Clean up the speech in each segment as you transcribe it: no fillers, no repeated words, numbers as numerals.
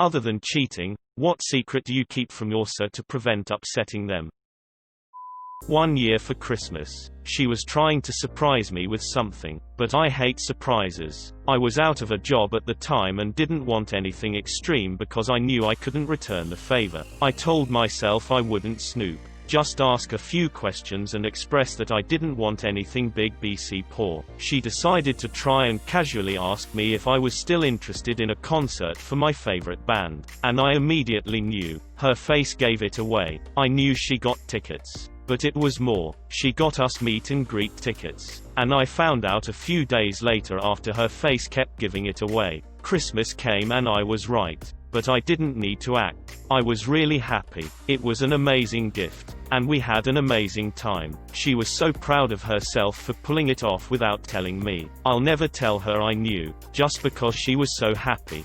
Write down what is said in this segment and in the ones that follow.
Other than cheating, what secret do you keep from your sir to prevent upsetting them? One year for Christmas, she was trying to surprise me with something, but I hate surprises. I was out of a job at the time and didn't want anything extreme because I knew I couldn't return the favor. I told myself I wouldn't snoop, just ask a few questions and express that I didn't want anything big. BC poor. She decided to try and casually ask me if I was still interested in a concert for my favorite band, and I immediately knew. Her face gave it away. I knew she got tickets. But it was more. She got us meet and greet tickets. And I found out a few days later after her face kept giving it away. Christmas came and I was right. But I didn't need to act. I was really happy. It was an amazing gift. And we had an amazing time. She was so proud of herself for pulling it off without telling me. I'll never tell her I knew, just because she was so happy.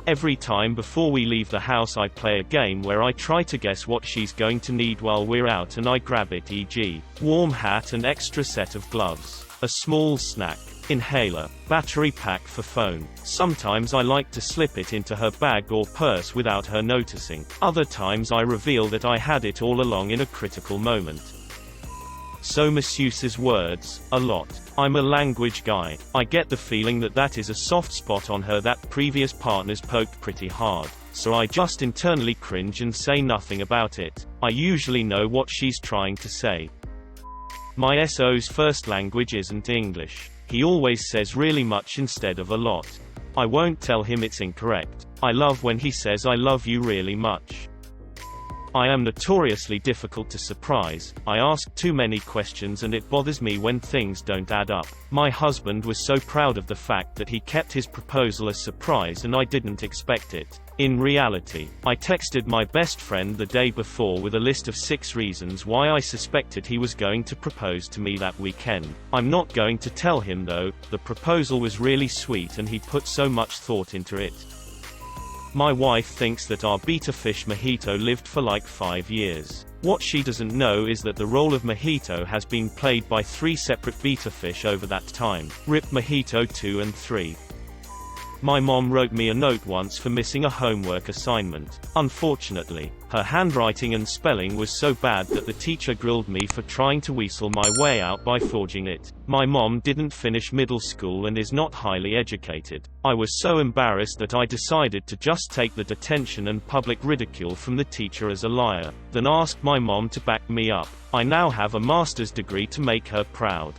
Every time before we leave the house I play a game where I try to guess what she's going to need while we're out and I grab it, e.g., warm hat and extra set of gloves, a small snack, inhaler, battery pack for phone. Sometimes I like to slip it into her bag or purse without her noticing. Other times I reveal that I had it all along in a critical moment. So misuses words, a lot. I'm a language guy. I get the feeling that that is a soft spot on her that previous partners poked pretty hard. So I just internally cringe and say nothing about it. I usually know what she's trying to say. My SO's first language isn't English. He always says really much instead of a lot. I won't tell him it's incorrect. I love when he says I love you really much. I am notoriously difficult to surprise. I ask too many questions and it bothers me when things don't add up. My husband was so proud of the fact that he kept his proposal a surprise and I didn't expect it. In reality, I texted my best friend the day before with a list of 6 reasons why I suspected he was going to propose to me that weekend. I'm not going to tell him though. The proposal was really sweet and he put so much thought into it. My wife thinks that our beta fish Mojito lived for like 5 years. What she doesn't know is that the role of Mojito has been played by 3 separate beta fish over that time. RIP Mojito 2 and 3. My mom wrote me a note once for missing a homework assignment. Unfortunately, her handwriting and spelling was so bad that the teacher grilled me for trying to weasel my way out by forging it. My mom didn't finish middle school and is not highly educated. I was so embarrassed that I decided to just take the detention and public ridicule from the teacher as a liar, then asked my mom to back me up. I now have a master's degree to make her proud.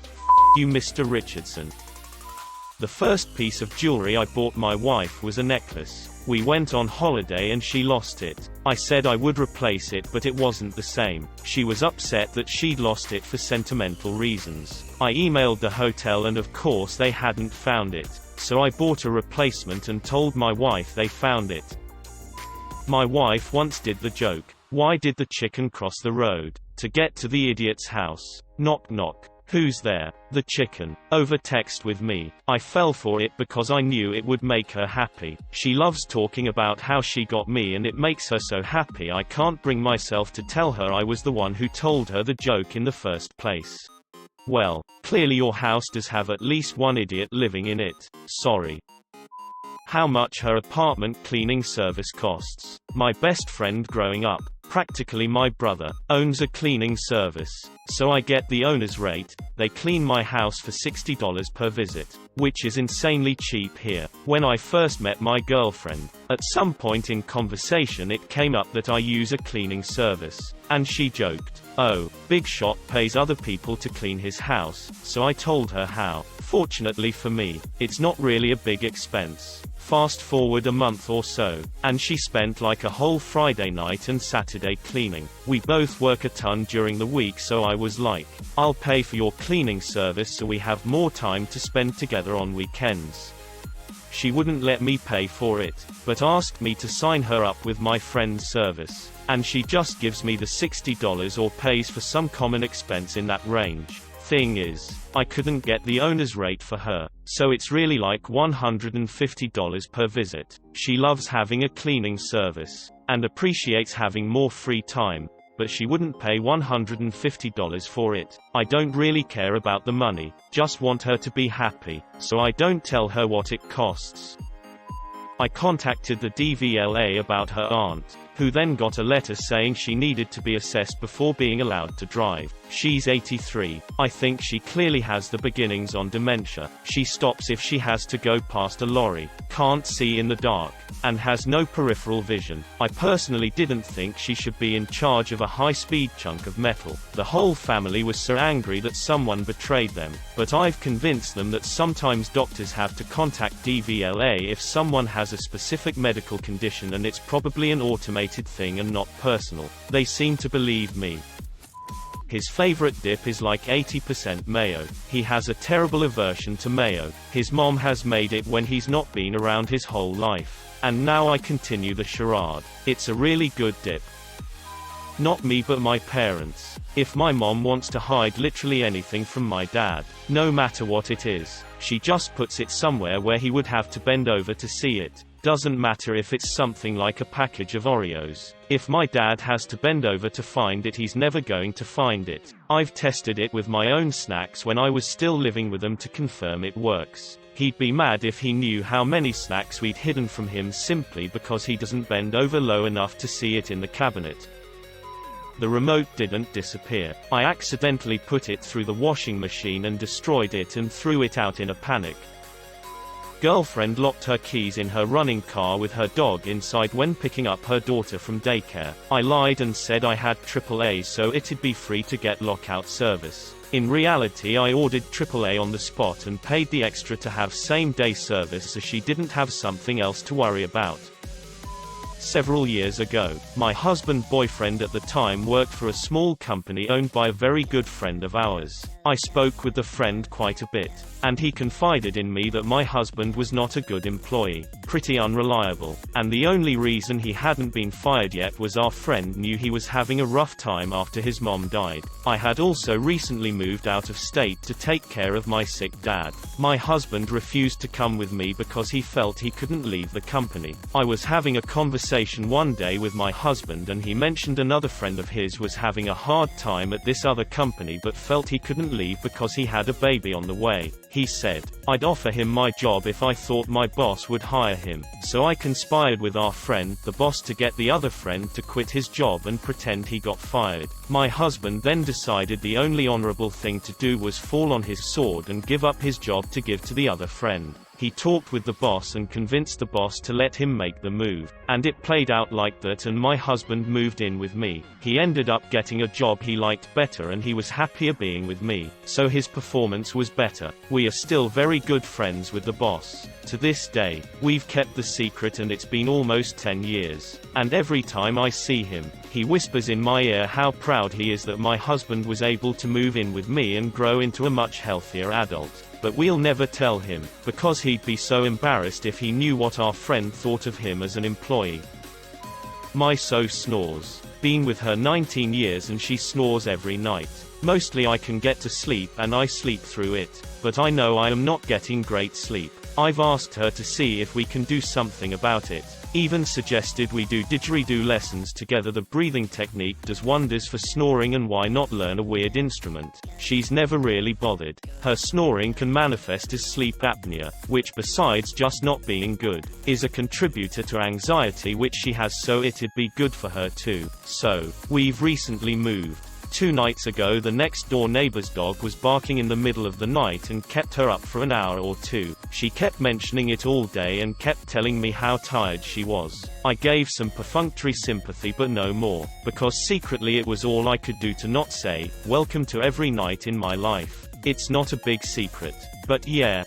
You, Mr. Richardson. The first piece of jewelry I bought my wife was a necklace. We went on holiday and she lost it. I said I would replace it but it wasn't the same. She was upset that she'd lost it for sentimental reasons. I emailed the hotel and of course they hadn't found it. So I bought a replacement and told my wife they found it. My wife once did the joke, "Why did the chicken cross the road? To get to the idiot's house. Knock knock. Who's there?" The chicken. Over text with me. I fell for it because I knew it would make her happy. She loves talking about how she got me and it makes her so happy I can't bring myself to tell her I was the one who told her the joke in the first place. Well, clearly your house does have at least one idiot living in it. Sorry. How much her apartment cleaning service costs. My best friend growing up, practically my brother, owns a cleaning service. So I get the owner's rate. They clean my house for $60 per visit, which is insanely cheap here. When I first met my girlfriend, at some point in conversation it came up that I use a cleaning service, and she joked, "Oh, Big Shot pays other people to clean his house," so I told her how. Fortunately for me, it's not really a big expense. Fast forward a month or so, and she spent like a whole Friday night and Saturday cleaning. We both work a ton during the week so I was like, "I'll pay for your cleaning service so we have more time to spend together on weekends." She wouldn't let me pay for it, but asked me to sign her up with my friend's service. And she just gives me the $60 or pays for some common expense in that range. Thing is, I couldn't get the owner's rate for her, so it's really like $150 per visit. She loves having a cleaning service, and appreciates having more free time, but she wouldn't pay $150 for it. I don't really care about the money, just want her to be happy, so I don't tell her what it costs. I contacted the DVLA about her aunt, who then got a letter saying she needed to be assessed before being allowed to drive. She's 83. I think she clearly has the beginnings on dementia. She stops if she has to go past a lorry, can't see in the dark, and has no peripheral vision. I personally didn't think she should be in charge of a high-speed chunk of metal. The whole family was so angry that someone betrayed them, but I've convinced them that sometimes doctors have to contact DVLA if someone has a specific medical condition and it's probably an automated thing and not personal. They seem to believe me. His favorite dip is like 80% mayo. He has a terrible aversion to mayo. His mom has made it when he's not been around his whole life. And now I continue the charade. It's a really good dip. Not me but my parents. If my mom wants to hide literally anything from my dad, no matter what it is, she just puts it somewhere where he would have to bend over to see it. Doesn't matter if it's something like a package of Oreos. If my dad has to bend over to find it, he's never going to find it. I've tested it with my own snacks when I was still living with them to confirm it works. He'd be mad if he knew how many snacks we'd hidden from him simply because he doesn't bend over low enough to see it in the cabinet. The remote didn't disappear. I accidentally put it through the washing machine and destroyed it and threw it out in a panic. Girlfriend locked her keys in her running car with her dog inside when picking up her daughter from daycare. I lied and said I had AAA so it'd be free to get lockout service. In reality, I ordered AAA on the spot and paid the extra to have same-day service so she didn't have something else to worry about. Several years ago, my boyfriend at the time worked for a small company owned by a very good friend of ours. I spoke with the friend quite a bit, and he confided in me that my husband was not a good employee, pretty unreliable, and the only reason he hadn't been fired yet was our friend knew he was having a rough time after his mom died. I had also recently moved out of state to take care of my sick dad. My husband refused to come with me because he felt he couldn't leave the company. I was having a conversation one day with my husband and he mentioned another friend of his was having a hard time at this other company but felt he couldn't leave because he had a baby on the way. He said, I'd offer him my job if I thought my boss would hire him. So I conspired with our friend, the boss, to get the other friend to quit his job and pretend he got fired. My husband then decided the only honorable thing to do was fall on his sword and give up his job to give to the other friend. He talked with the boss and convinced the boss to let him make the move. And it played out like that and my husband moved in with me. He ended up getting a job he liked better and he was happier being with me. So his performance was better. We are still very good friends with the boss. To this day, we've kept the secret and it's been almost 10 years. And every time I see him, he whispers in my ear how proud he is that my husband was able to move in with me and grow into a much healthier adult. But we'll never tell him, because he'd be so embarrassed if he knew what our friend thought of him as an employee. My so snores. Been with her 19 years and she snores every night. Mostly I can get to sleep and I sleep through it, but I know I am not getting great sleep. I've asked her to see if we can do something about it. Even suggested we do didgeridoo lessons together. The breathing technique does wonders for snoring and why not learn a weird instrument? She's never really bothered. Her snoring can manifest as sleep apnea, which besides just not being good, is a contributor to anxiety which she has, so it'd be good for her too. So, we've recently moved. 2 nights ago the next door neighbor's dog was barking in the middle of the night and kept her up for an hour or two. She kept mentioning it all day and kept telling me how tired she was. I gave some perfunctory sympathy but no more, because secretly it was all I could do to not say, "Welcome to every night in my life." It's not a big secret. But yeah.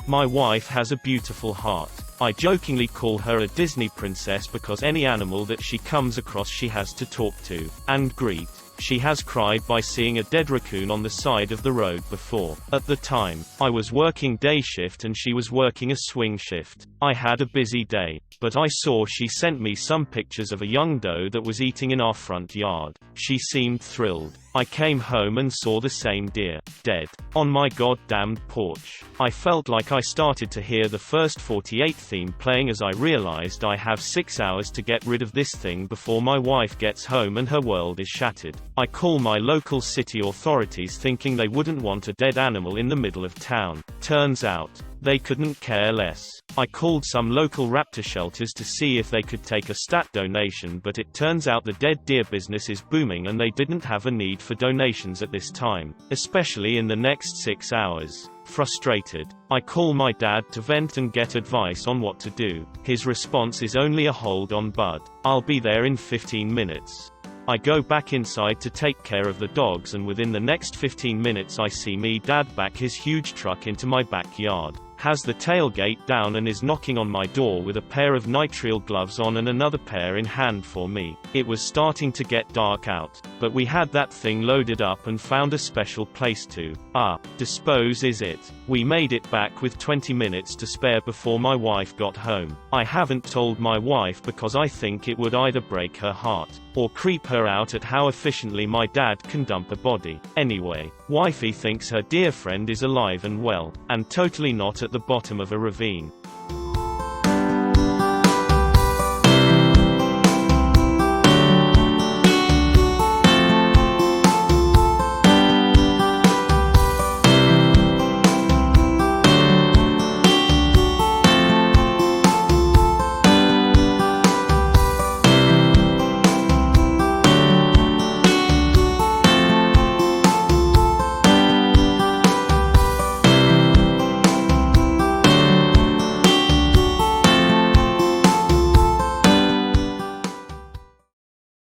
My wife has a beautiful heart. I jokingly call her a Disney princess because any animal that she comes across she has to talk to and greet. She has cried by seeing a dead raccoon on the side of the road before. At the time, I was working day shift and she was working a swing shift. I had a busy day, but I saw she sent me some pictures of a young doe that was eating in our front yard. She seemed thrilled. I came home and saw the same deer, dead, on my goddamned porch. I felt like I started to hear the first 48 theme playing as I realized I have 6 hours to get rid of this thing before my wife gets home and her world is shattered. I call my local city authorities thinking they wouldn't want a dead animal in the middle of town. Turns out, They couldn't care less. I called some local raptor shelters to see if they could take a stat donation, but it turns out the dead deer business is booming and they didn't have a need for donations at this time, especially in the next 6 hours. Frustrated, I call my dad to vent and get advice on what to do. His response is only a hold on bud. I'll be there in 15 minutes. I go back inside to take care of the dogs, and within the next 15 minutes I see me dad back his huge truck into my backyard, has the tailgate down and is knocking on my door with a pair of nitrile gloves on and another pair in hand for me. It was starting to get dark out, but we had that thing loaded up and found a special place to dispose it. We made it back with 20 minutes to spare before my wife got home. I haven't told my wife because I think it would either break her heart or creep her out at how efficiently my dad can dump a body. Anyway, wifey thinks her dear friend is alive and well, and totally not at the bottom of a ravine.